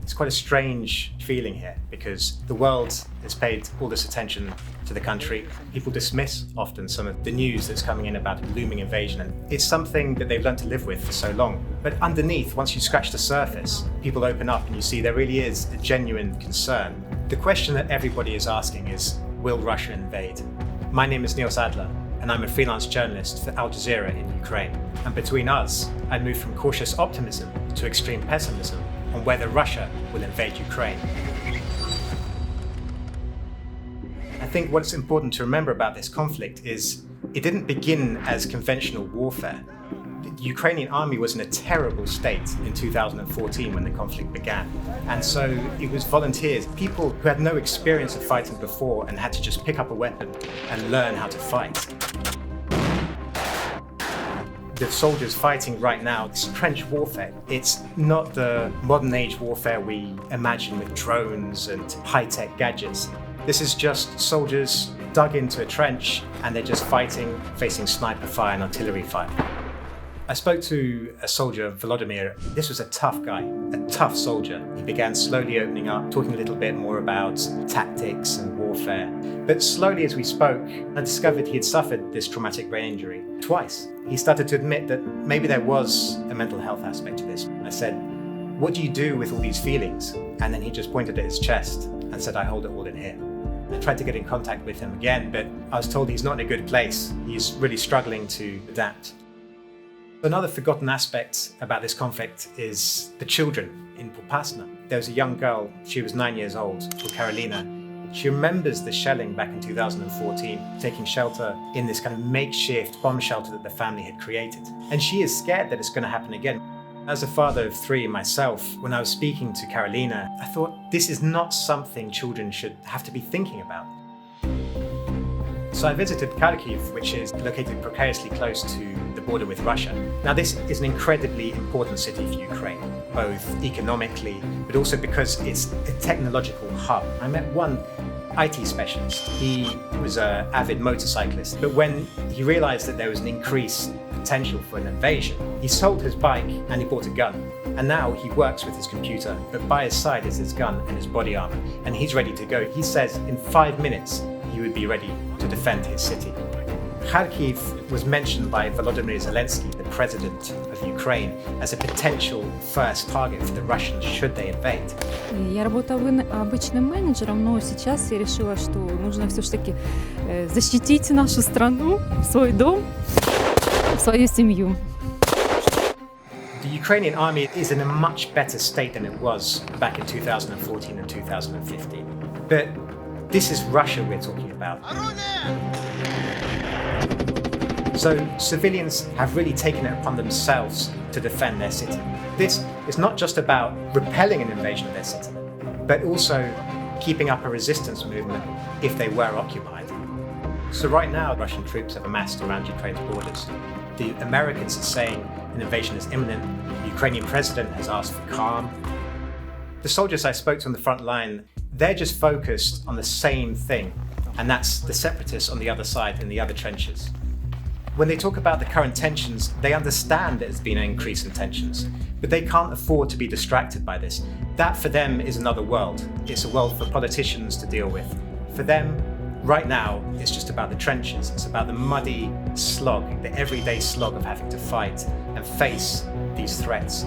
It's quite a strange feeling here because the world has paid all this attention to the country. People dismiss often some of the news that's coming in about a looming invasion, and it's something that they've learned to live with for so long. But underneath, once you scratch the surface, people open up and you see there really is a genuine concern. The question that everybody is asking is, will Russia invade? My name is Nils Adler, and I'm a freelance journalist for Al Jazeera in Ukraine. And between us, I moved from cautious optimism to extreme pessimism on whether Russia will invade Ukraine. I think what's important to remember about this conflict is it didn't begin as conventional warfare. The Ukrainian army was in a terrible state in 2014 when the conflict began. And so it was volunteers, people who had no experience of fighting before and had to just pick up a weapon and learn how to fight. The soldiers fighting right now, this trench warfare, it's not the modern age warfare we imagine with drones and high-tech gadgets. This is just soldiers dug into a trench and they're just fighting, facing sniper fire and artillery fire. I spoke to a soldier, Volodymyr. This was a tough guy, a tough soldier. He began slowly opening up, talking a little bit more about tactics and warfare. But slowly as we spoke, I discovered he had suffered this traumatic brain injury twice. He started to admit that maybe there was a mental health aspect to this. I said, "What do you do with all these feelings?" And then he just pointed at his chest and said, "I hold it all in here." I tried to get in contact with him again, but I was told he's not in a good place. He's really struggling to adapt. Another forgotten aspect about this conflict is the children in Popasna. There was a young girl, she was 9 years old, called Karolina. She remembers the shelling back in 2014, taking shelter in this kind of makeshift bomb shelter that the family had created. And she is scared that it's going to happen again. As a father of three myself, when I was speaking to Karolina, I thought this is not something children should have to be thinking about. So I visited Kharkiv, which is located precariously close to the border with Russia. Now this is an incredibly important city for Ukraine, both economically, but also because it's a technological hub. I met one IT specialist. He was an avid motorcyclist, but when he realized that there was an increased potential for an invasion, he sold his bike and he bought a gun. And now he works with his computer, but by his side is his gun and his body armor, and he's ready to go. He says in 5 minutes, he would be ready to defend his city. Kharkiv was mentioned by Volodymyr Zelensky, the president of Ukraine, as a potential first target for the Russians should they invade. Я работала обычным менеджером, но сейчас я решила, что нужно все ж таки защитить нашу страну, свой дом, свою семью. The Ukrainian army is in a much better state than it was back in 2014 and 2015. But this is Russia we're talking about. So civilians have really taken it upon themselves to defend their city. This is not just about repelling an invasion of their city, but also keeping up a resistance movement if they were occupied. So right now, Russian troops have amassed around Ukraine's borders. The Americans are saying an invasion is imminent. The Ukrainian president has asked for calm. The soldiers I spoke to on the front line, they're just focused on the same thing, and that's the separatists on the other side in the other trenches. When they talk about the current tensions, they understand there's been an increase in tensions, but they can't afford to be distracted by this. That for them is another world. It's a world for politicians to deal with. For them, right now, it's just about the trenches. It's about the muddy slog, the everyday slog of having to fight and face these threats.